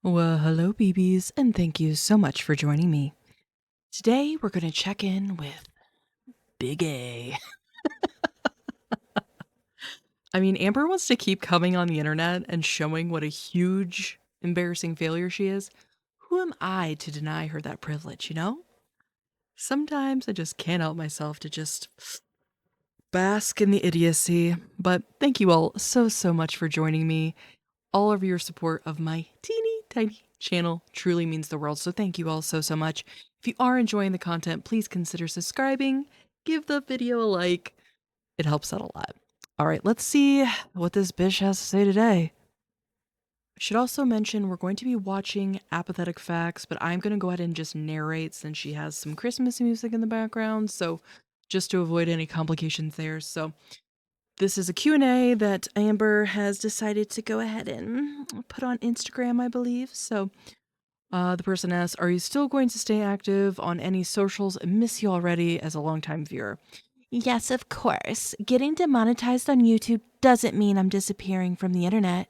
Well, hello, BBs, and thank you so much for joining me. Today, we're going to check in with Big A. I mean, Amber wants to keep coming on the internet and showing what a huge, embarrassing failure she is. Who am I to deny her that privilege, you know? Sometimes I just can't help myself to just bask in the idiocy. But thank you all so much for joining me. All of your support of my teeny tiny channel truly means the world, so thank you all so much. If you are enjoying the content, please consider subscribing, give the video a like. It helps out a lot. All right, let's see what this bitch has to say today. I should also mention we're going to be watching Apathetic Facts, but I'm going to go ahead and just narrate since she has some Christmas music in the background, so just to avoid any complications there. So this is a Q&A that Amber has decided to go ahead and put on Instagram, I believe. So the person asks, are you still going to stay active on any socials? I miss you already as a longtime viewer. Yes, of course. Getting demonetized on YouTube doesn't mean I'm disappearing from the internet.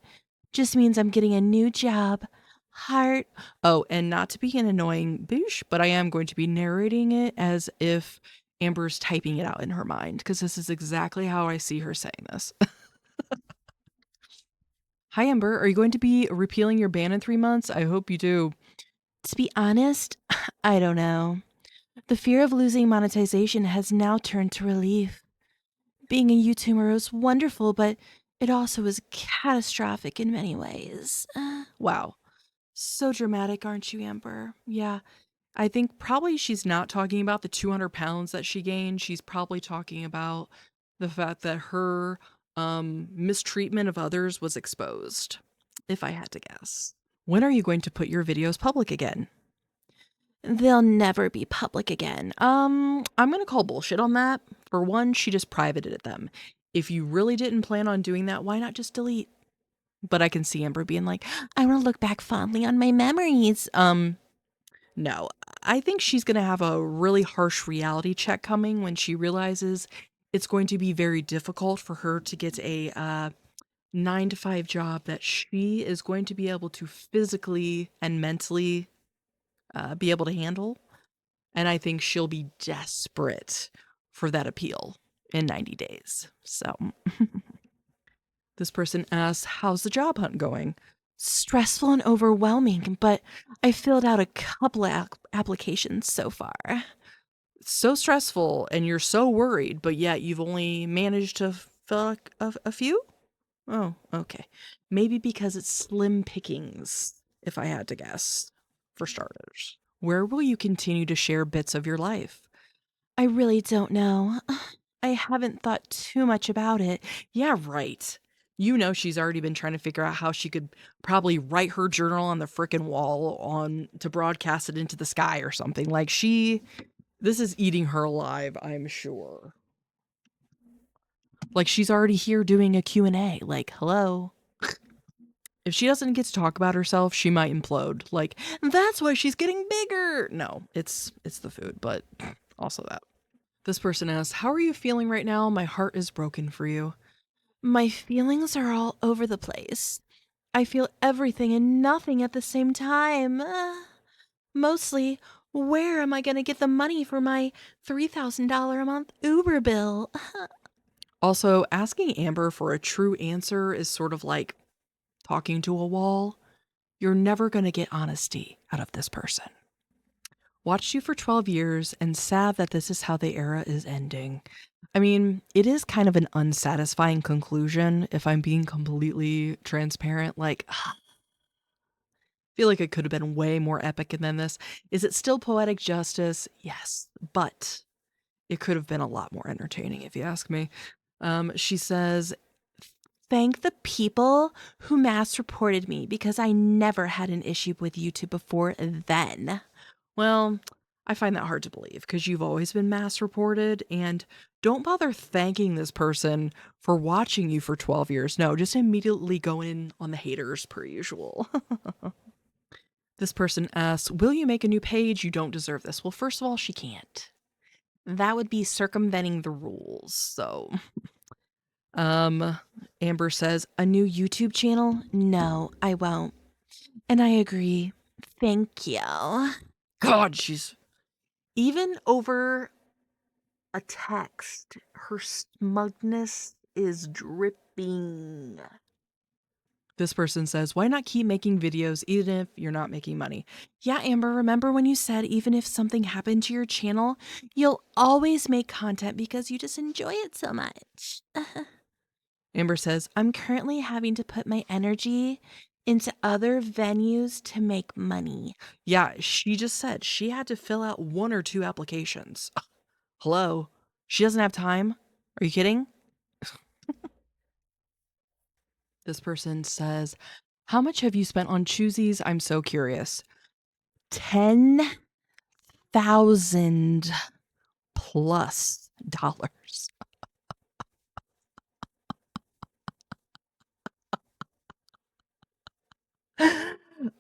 Just means I'm getting a new job. Heart. Oh, and not to be an annoying bitch, but I am going to be narrating it as if Amber's typing it out in her mind, because this is exactly how I see her saying this. Hi, Amber. Are you going to be repealing your ban in 3 months? I hope you do. To be honest, I don't know. The fear of losing monetization has now turned to relief. Being a YouTuber is wonderful, but it also is catastrophic in many ways. Wow. So dramatic, aren't you, Amber? Yeah. I think probably she's not talking about the 200 pounds that she gained. She's probably talking about the fact that her mistreatment of others was exposed, if I had to guess. When are you going to put your videos public again? They'll never be public again. I'm gonna call bullshit on that. For one, she just privated them. If you really didn't plan on doing that, why not just delete? But I can see Amber being like, I want to look back fondly on my memories. No. I think she's gonna have a really harsh reality check coming when she realizes it's going to be very difficult for her to get a 9 to 5 job that she is going to be able to physically and mentally be able to handle. And I think she'll be desperate for that appeal in 90 days. So this person asks, how's the job hunt going? Stressful and overwhelming, but I filled out a couple of applications so far. So stressful and you're so worried, but yet you've only managed to fill a few? Oh, okay. Maybe because it's slim pickings, if I had to guess, for starters. Where will you continue to share bits of your life? I really don't know. I haven't thought too much about it. Yeah, right. You know she's already been trying to figure out how she could probably write her journal on the frickin' wall on to broadcast it into the sky or something. Like this is eating her alive, I'm sure. Like she's already here doing a Q&A. Like, hello. If she doesn't get to talk about herself, she might implode. Like, that's why she's getting bigger. No, it's the food, but also that. This person asks, how are you feeling right now? My heart is broken for you. My feelings are all over the place. I feel everything and nothing at the same time. Mostly, where am I going to get the money for my $3,000 a month Uber bill? Also, asking Amber for a true answer is sort of like talking to a wall. You're never going to get honesty out of this person. Watched you for 12 years and sad that this is how the era is ending. I mean, it is kind of an unsatisfying conclusion if I'm being completely transparent. Like, I feel like it could have been way more epic than this. Is it still poetic justice? Yes, but it could have been a lot more entertaining if you ask me. She says, thank the people who mass reported me because I never had an issue with YouTube before then. Well, I find that hard to believe because you've always been mass reported, and don't bother thanking this person for watching you for 12 years. No, just immediately go in on the haters per usual. This person asks, will you make a new page? You don't deserve this. Well, first of all, she can't. That would be circumventing the rules. So, Amber says, a new YouTube channel? No, I won't. And I agree. Thank you. God, she's even over a text. Her smugness is dripping. This person says, why not keep making videos even if you're not making money? Yeah, Amber, remember when you said even if something happened to your channel, you'll always make content because you just enjoy it so much. Amber says, I'm currently having to put my energy into other venues to make money. Yeah, she just said she had to fill out 1 or 2 applications. Hello? She doesn't have time? Are you kidding? This person says, how much have you spent on choosies? I'm so curious. 10,000 plus dollars.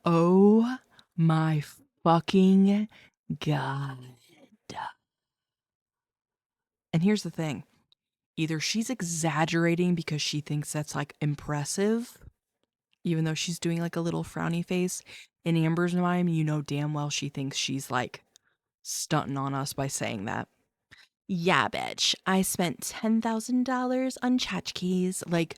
Oh my fucking God. And here's the thing. Either she's exaggerating because she thinks that's like impressive, even though she's doing like a little frowny face. In Amber's mind, you know damn well she thinks she's like stunting on us by saying that. Yeah, bitch, I spent $10,000 on tchotchkes. Like,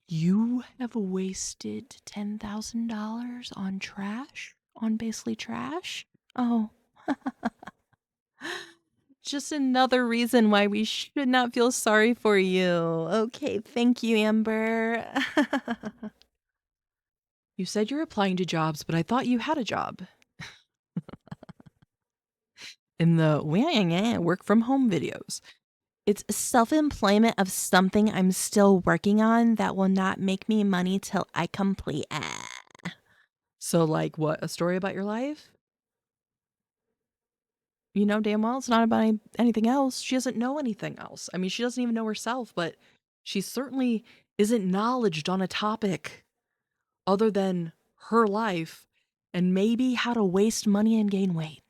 you have wasted $10,000 on trash? On basically trash? Oh. Just another reason why we should not feel sorry for you. Okay, thank you, Amber. You said you're applying to jobs, but I thought you had a job. In the work from home videos. It's self-employment of something I'm still working on that will not make me money till I complete it. So like what, a story about your life? You know damn well it's not about anything else. She doesn't know anything else. I mean, she doesn't even know herself, but she certainly isn't knowledged on a topic other than her life and maybe how to waste money and gain weight.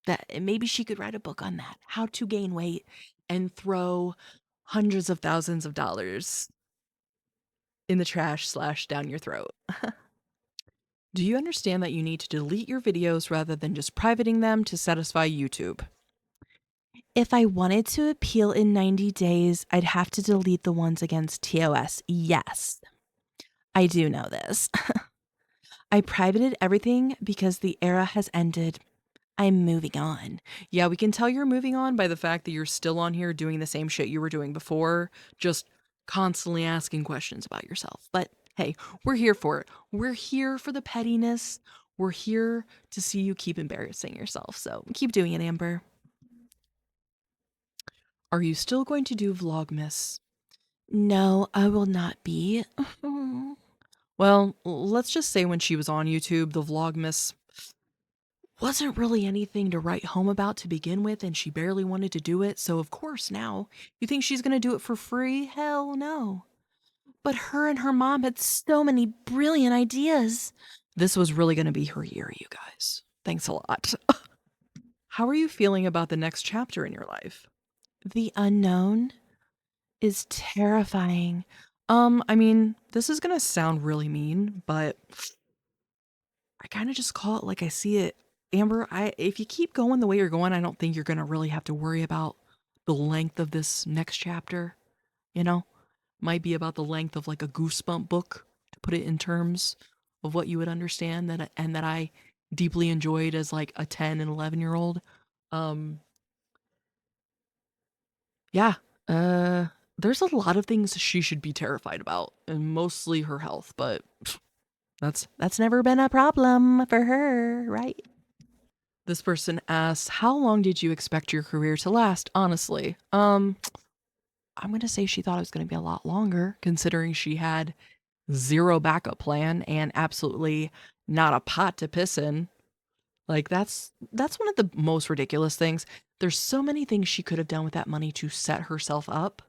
That maybe she could write a book on that, how to gain weight and throw hundreds of thousands of dollars in the trash / down your throat. Do you understand that you need to delete your videos rather than just privating them to satisfy YouTube? If I wanted to appeal in 90 days, I'd have to delete the ones against TOS. Yes, I do know this. I privated everything because the era has ended. I'm moving on. Yeah, we can tell you're moving on by the fact that you're still on here doing the same shit you were doing before, just constantly asking questions about yourself. But hey, we're here for it. We're here for the pettiness. We're here to see you keep embarrassing yourself. So keep doing it, Amber. Are you still going to do Vlogmas? No, I will not be. Well, let's just say when she was on YouTube, the Vlogmas wasn't really anything to write home about to begin with, and she barely wanted to do it, so of course now, you think she's gonna do it for free? Hell no. But her and her mom had so many brilliant ideas. This was really gonna be her year, you guys. Thanks a lot. How are you feeling about the next chapter in your life? The unknown is terrifying. I mean, this is gonna sound really mean, but I kind of just call it like I see it. Amber, if you keep going the way you're going, I don't think you're going to really have to worry about the length of this next chapter, you know? Might be about the length of like a Goosebump book, to put it in terms of what you would understand that I deeply enjoyed as like a 10 and 11-year-old. Um yeah, there's a lot of things she should be terrified about, and mostly her health, but that's never been a problem for her, right? This person asks, how long did you expect your career to last, honestly? I'm going to say she thought it was going to be a lot longer, considering she had zero backup plan and absolutely not a pot to piss in. Like, that's one of the most ridiculous things. There's so many things she could have done with that money to set herself up,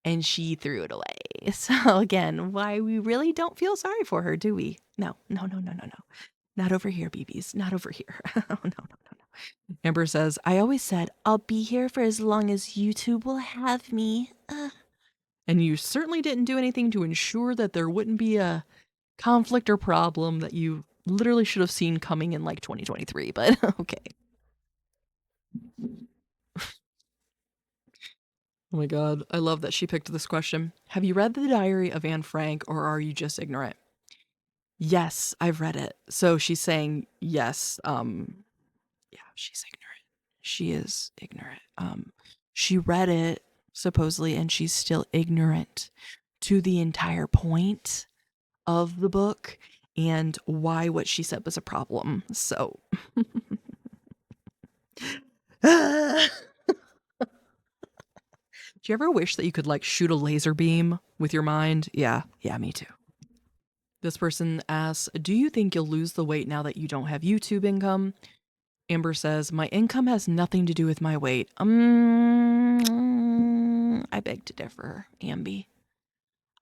and she threw it away. So again, why we really don't feel sorry for her, do we? No, no, no, no, no, no. Not over here, BBs. Not over here. No, no, no, no. Amber says, I always said, I'll be here for as long as YouTube will have me. And you certainly didn't do anything to ensure that there wouldn't be a conflict or problem that you literally should have seen coming in like 2023, but okay. Oh my god, I love that she picked this question. Have you read The Diary of Anne Frank, or are you just ignorant? Yes, I've read it. So she's saying yes. Yeah, she's ignorant. She is ignorant. She read it supposedly, and she's still ignorant to the entire point of the book and why what she said was a problem. So, do you ever wish that you could like shoot a laser beam with your mind? Yeah, me too. This person asks, do you think you'll lose the weight now that you don't have YouTube income? Amber says, my income has nothing to do with my weight. I beg to differ, Amby.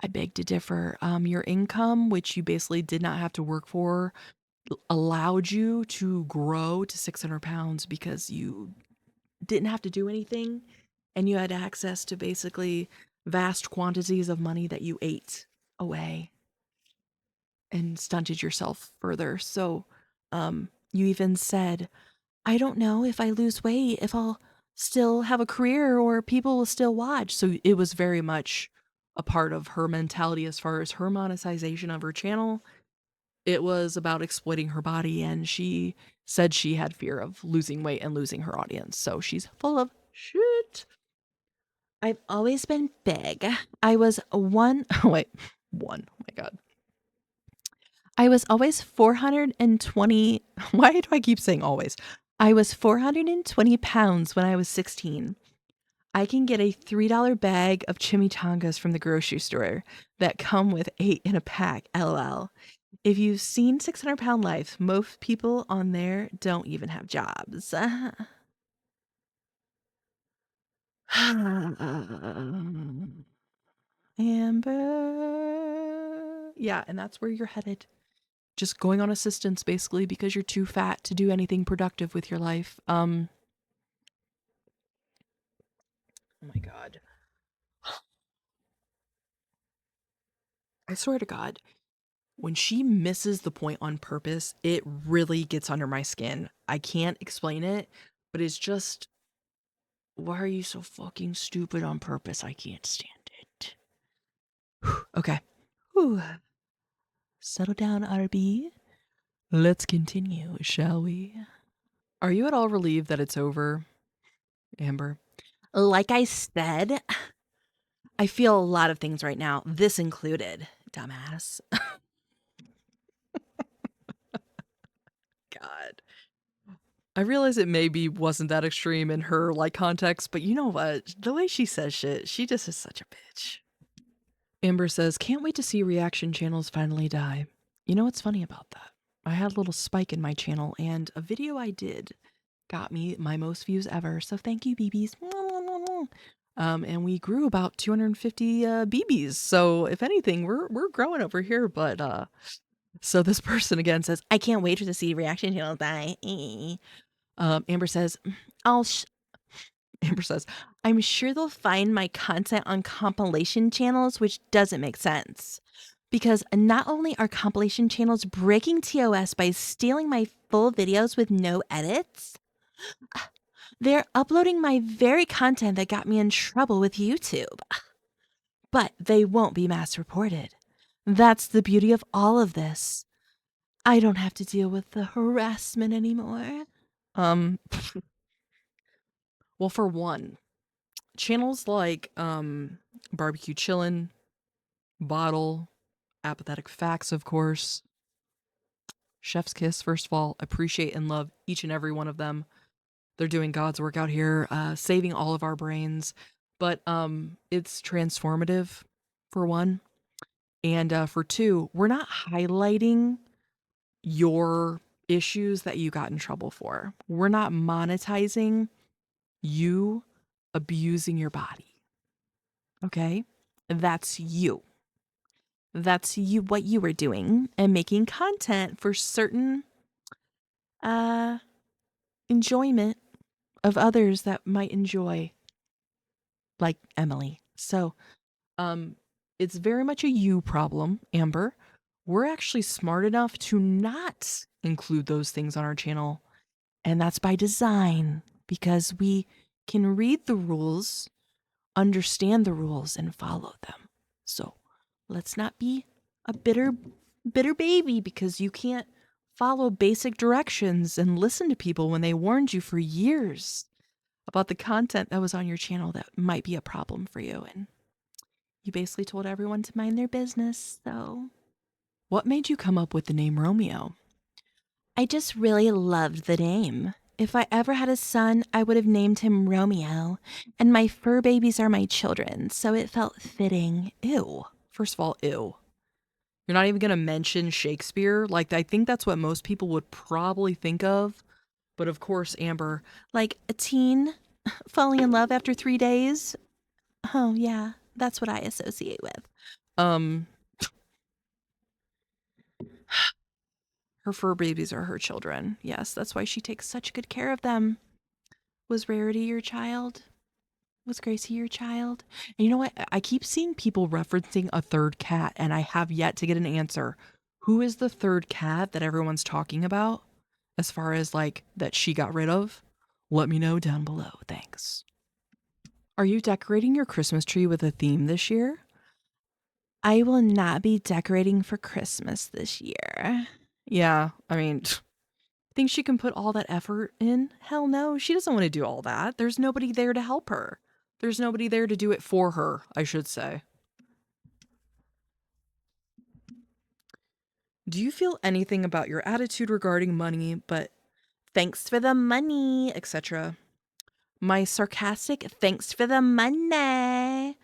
I beg to differ. Your income, which you basically did not have to work for, allowed you to grow to 600 pounds because you didn't have to do anything and you had access to basically vast quantities of money that you ate away and stunted yourself further. So, you even said, I don't know if I lose weight, if I'll still have a career or people will still watch. So it was very much a part of her mentality as far as her monetization of her channel. It was about exploiting her body, and she said she had fear of losing weight and losing her audience. So she's full of shit. I've always been big. I was one. Wait, one. Oh my God. I was always 420. Why do I keep saying always? I was 420 pounds when I was 16. I can get a $3 bag of chimichangas from the grocery store that come with 8 in a pack. LOL. If you've seen 600-Pound Life, most people on there don't even have jobs. Amber. Yeah, and that's where you're headed. Just going on assistance basically because you're too fat to do anything productive with your life. Oh my God. I swear to God, when she misses the point on purpose, it really gets under my skin. I can't explain it, but it's just, why are you so fucking stupid on purpose? I can't stand it. Okay. Whew. Settle down, RB. Let's continue, shall we? Are you at all relieved that it's over, Amber? Like I said, I feel a lot of things right now, this included, dumbass. God. I realize it maybe wasn't that extreme in her like context, but you know what? The way she says shit, she just is such a bitch. Amber says, can't wait to see reaction channels finally die. You know what's funny about that? I had a little spike in my channel, and a video I did got me my most views ever. So thank you, BBs. And we grew about 250 BBs. So if anything, we're growing over here. But so this person again says, I can't wait to see reaction channels die. Amber says, I'll Amber says, I'm sure they'll find my content on compilation channels, which doesn't make sense. Because not only are compilation channels breaking TOS by stealing my full videos with no edits, they're uploading my very content that got me in trouble with YouTube. But they won't be mass reported. That's the beauty of all of this. I don't have to deal with the harassment anymore. Well, for one, channels like Barbecue Chillin', Bottle, Apathetic faxX, of course, Chef's Kiss, first of all, appreciate and love each and every one of them. They're doing God's work out here, saving all of our brains. But it's transformative, for one. And for two, we're not highlighting your issues that you got in trouble for. We're not monetizing you abusing your body. Okay? That's you. That's you, what you were doing, and making content for certain enjoyment of others that might enjoy, like Emily. So it's very much a you problem, Amber. we're actually smart enough to not include those things on our channel. And that's by design because we can read the rules, understand the rules, and follow them. So let's not be a bitter baby because you can't follow basic directions and listen to people when they warned you for years about the content that was on your channel that might be a problem for you. And you basically told everyone to mind their business. So, what made you come up with the name Romeo? I just really loved the name. If I ever had a son, I would have named him Romeo, and my fur babies are my children, so it felt fitting. Ew. First of all, ew. You're not even going to mention Shakespeare? Like, I think that's what most people would probably think of. But of course, Amber, like a teen falling in love after 3 days? Oh, yeah, that's what I associate with. Um, her fur babies are her children. Yes, that's why she takes such good care of them. Was Rarity your child? Was Gracie your child? And you know what? I keep seeing people referencing a third cat, and I have yet to get an answer. Who is the third cat that everyone's talking about? As far as like that she got rid of? Let me know down below. Thanks. Are you decorating your Christmas tree with a theme this year? I will not be decorating for Christmas this year. Yeah, I mean, think she can put all that effort in? Hell no, she doesn't want to do all that. There's nobody there to help her. There's nobody there to do it for her, I should say. Do you feel anything about your attitude regarding money, but thanks for the money, etc.? My sarcastic thanks for the money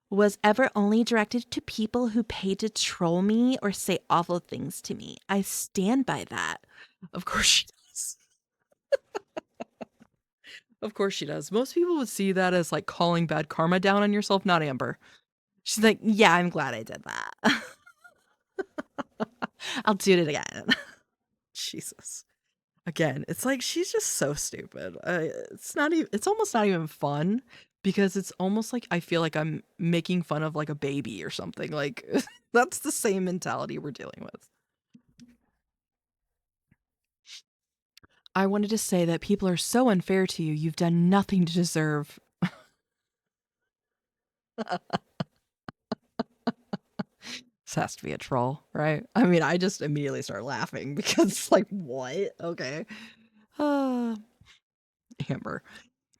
was ever only directed to people who pay to troll me or say awful things to me. I stand by that. Of course she does. Of course she does. Most people would see that as like calling bad karma down on yourself, not Amber. She's like, yeah, I'm glad I did that. I'll do it again. Jesus. Again, it's like she's just so stupid. It's not even. It's almost not even fun because it's almost like I feel like I'm making fun of like a baby or something. Like that's the same mentality we're dealing with. I wanted to say that people are so unfair to you. You've done nothing to deserve. This has to be a troll, right? I mean, I just immediately start laughing because it's like, what? Okay. Uh, Amber.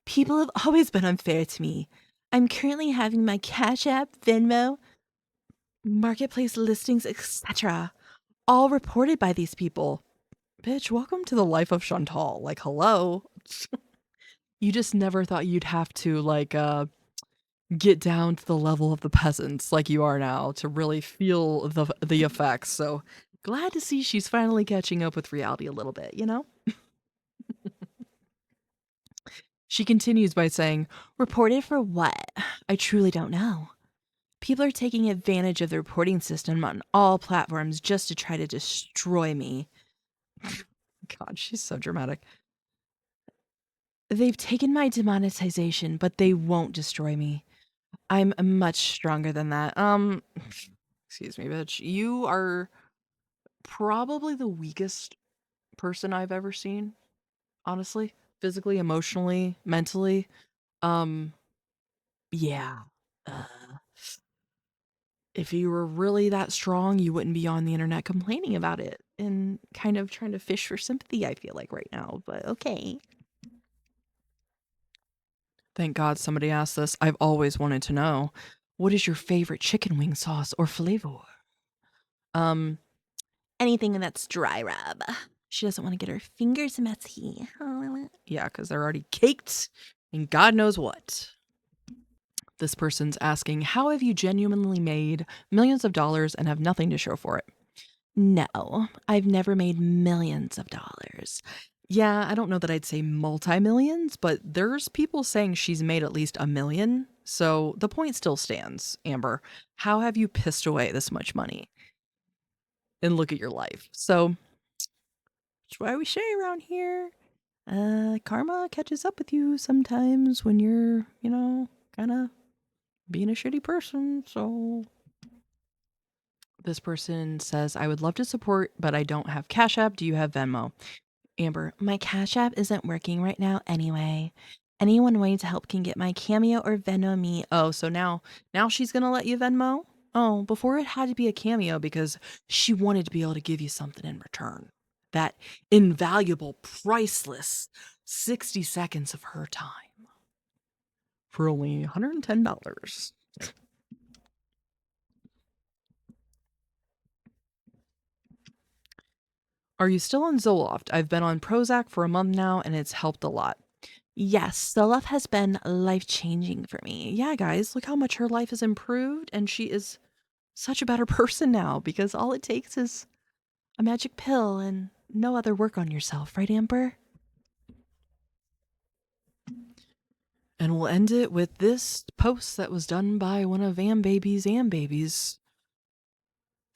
People have always been unfair to me. I'm currently having my Cash App, Venmo, marketplace listings, etc. all reported by these people. Bitch, welcome to the life of Chantal. Like, hello. You just never thought you'd have to like get down to the level of the peasants like you are now to really feel the effects. So glad to see she's finally catching up with reality a little bit, you know? She continues by saying, reported for what? I truly don't know. People are taking advantage of the reporting system on all platforms just to try to destroy me. God, she's so dramatic. They've taken my demonetization, but they won't destroy me. I'm much stronger than that. Excuse me, bitch. You are probably the weakest person I've ever seen, honestly. Physically, emotionally, mentally. Um, yeah. Uh, if you were really that strong, you wouldn't be on the internet complaining about it and kind of trying to fish for sympathy, I feel like right now, but okay. Thank God somebody asked this. I've always wanted to know. What is your favorite chicken wing sauce or flavor? Um, anything that's dry rub. She doesn't want to get her fingers messy. Yeah, because they're already caked and God knows what. This person's asking, how have you genuinely made millions of dollars and have nothing to show for it? No, I've never made millions of dollars. Yeah, I don't know that I'd say multi-millions, but there's people saying she's made at least 1 million. So the point still stands, Amber. How have you pissed away this much money? And look at your life. So that's why we say around here, karma catches up with you sometimes when you're, kind of being a shitty person. So This person says, I would love to support, but I don't have Cash App. Do you have Venmo? Amber, my Cash App isn't working right now anyway. Anyone wanting to help can get my Cameo or Venmo me. Oh, so now she's gonna let you Venmo? Oh, before it had to be a Cameo because she wanted to be able to give you something in return. That invaluable, priceless 60 seconds of her time for only $110. Are you still on Zoloft? I've been on Prozac for a month now and it's helped a lot. Yes, Zoloft has been life-changing for me. Yeah, guys, look how much her life has improved and she is such a better person now because all it takes is a magic pill and no other work on yourself, right, Amber? And we'll end it with this post that was done by one of Ambabies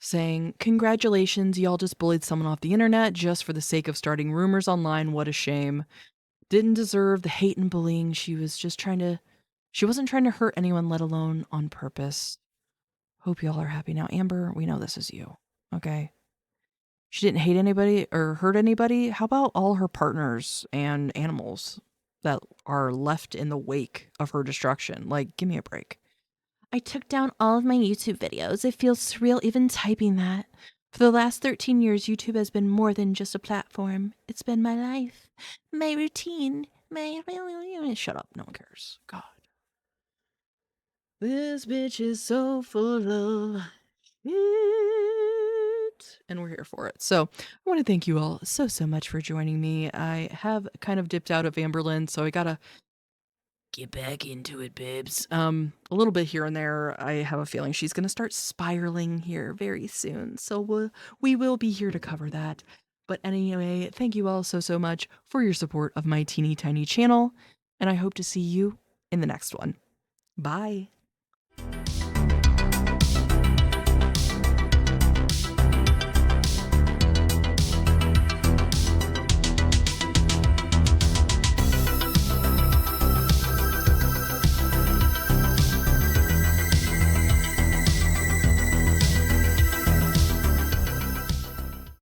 saying, congratulations, y'all just bullied someone off the internet just for the sake of starting rumors online. What a shame. Didn't deserve the hate and bullying. She wasn't trying to hurt anyone, let alone on purpose. Hope y'all are happy now. Amber, we know this is you. Okay. She didn't hate anybody or hurt anybody. How about all her partners and animals that are left in the wake of her destruction? Like, give me a break. I took down all of my YouTube videos. It feels surreal even typing that. For the last 13 years, YouTube has been more than just a platform. It's been my life, my routine, my... Shut up, no one cares. God. This bitch is so full of shit. And we're here for it. So I want to thank you all so much for joining me. I have kind of dipped out of Amberlynn, so I gotta get back into it, babes. A little bit here and there. I have a feeling she's gonna start spiraling here very soon. So we will be here to cover that. But anyway, thank you all so much for your support of my teeny tiny channel, and I hope to see you in the next one. Bye.